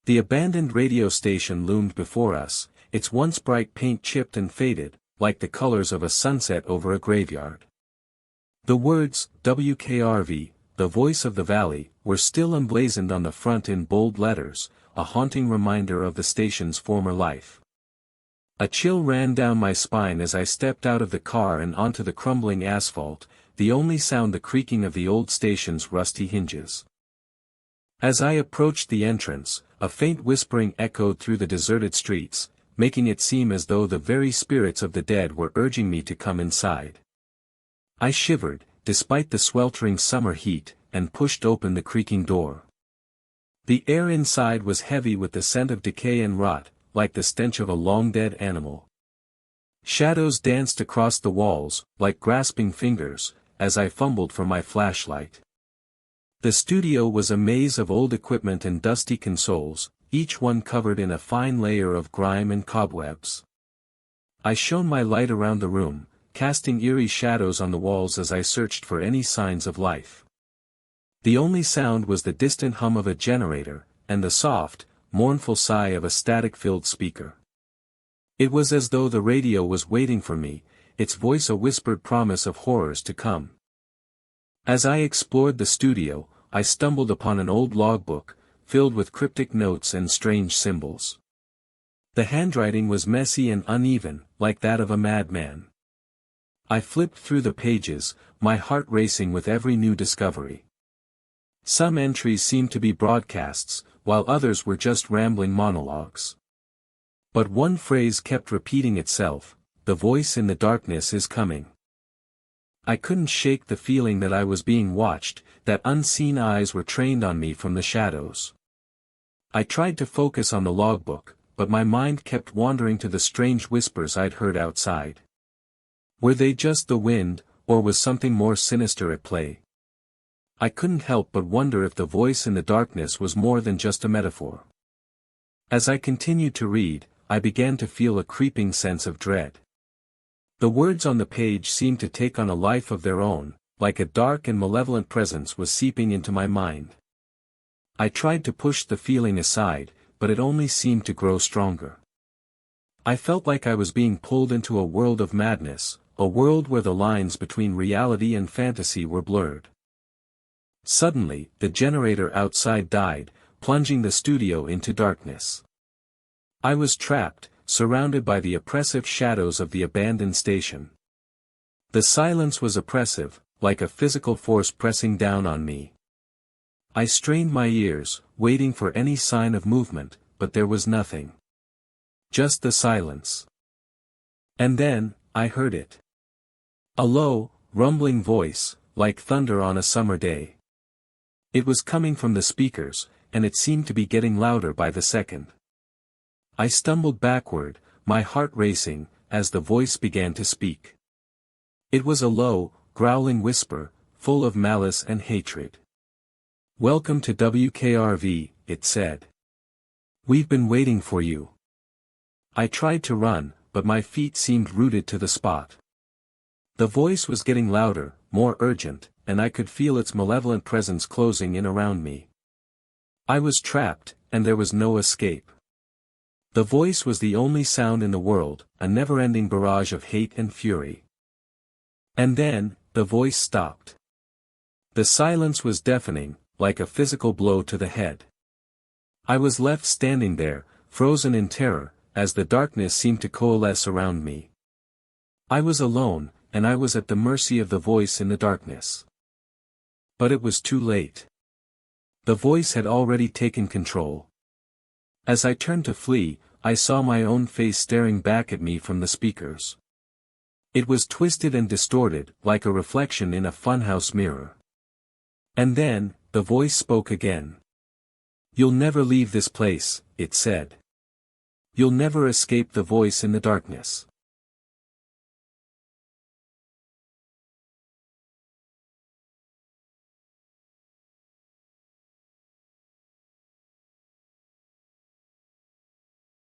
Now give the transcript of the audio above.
The abandoned radio station loomed before us, its once bright paint chipped and faded, like the colors of a sunset over a graveyard. The words, WKRV, the voice of the valley, were still emblazoned on the front in bold letters, a haunting reminder of the station's former life. A chill ran down my spine as I stepped out of the car and onto the crumbling asphalt, the only sound the creaking of the old station's rusty hinges. As I approached the entrance, a faint whispering echoed through the deserted streets, making it seem as though the very spirits of the dead were urging me to come inside. I shivered, despite the sweltering summer heat, and pushed open the creaking door. The air inside was heavy with the scent of decay and rot, like the stench of a long-dead animal. Shadows danced across the walls, like grasping fingers, as I fumbled for my flashlight. The studio was a maze of old equipment and dusty consoles, each one covered in a fine layer of grime and cobwebs. I shone my light around the room, casting eerie shadows on the walls as I searched for any signs of life. The only sound was the distant hum of a generator, and the soft, mournful sigh of a static-filled speaker. It was as though the radio was waiting for me, its voice a whispered promise of horrors to come. As I explored the studio, I stumbled upon an old logbook, filled with cryptic notes and strange symbols. The handwriting was messy and uneven, like that of a madman. I flipped through the pages, my heart racing with every new discovery. Some entries seemed to be broadcasts, while others were just rambling monologues. But one phrase kept repeating itself, "The voice in the darkness is coming." I couldn't shake the feeling that I was being watched, that unseen eyes were trained on me from the shadows. I tried to focus on the logbook, but my mind kept wandering to the strange whispers I'd heard outside. Were they just the wind, or was something more sinister at play? I couldn't help but wonder if the voice in the darkness was more than just a metaphor. As I continued to read, I began to feel a creeping sense of dread. The words on the page seemed to take on a life of their own, like a dark and malevolent presence was seeping into my mind. I tried to push the feeling aside, but it only seemed to grow stronger. I felt like I was being pulled into a world of madness, a world where the lines between reality and fantasy were blurred. Suddenly, the generator outside died, plunging the studio into darkness. I was trapped, surrounded by the oppressive shadows of the abandoned station. The silence was oppressive, like a physical force pressing down on me. I strained my ears, waiting for any sign of movement, but there was nothing. Just the silence. And then, I heard it. A low, rumbling voice, like thunder on a summer day. It was coming from the speakers, and it seemed to be getting louder by the second. I stumbled backward, my heart racing, as the voice began to speak. It was a low, growling whisper, full of malice and hatred. "Welcome to WKRV," it said. "We've been waiting for you." I tried to run, but my feet seemed rooted to the spot. The voice was getting louder, more urgent, and I could feel its malevolent presence closing in around me. I was trapped, and there was no escape. The voice was the only sound in the world, a never-ending barrage of hate and fury. And then, the voice stopped. The silence was deafening, like a physical blow to the head. I was left standing there, frozen in terror, as the darkness seemed to coalesce around me. I was alone, and I was at the mercy of the voice in the darkness. But it was too late. The voice had already taken control. As I turned to flee, I saw my own face staring back at me from the speakers. It was twisted and distorted, like a reflection in a funhouse mirror. And then, the voice spoke again. "You'll never leave this place," it said. "You'll never escape the voice in the darkness."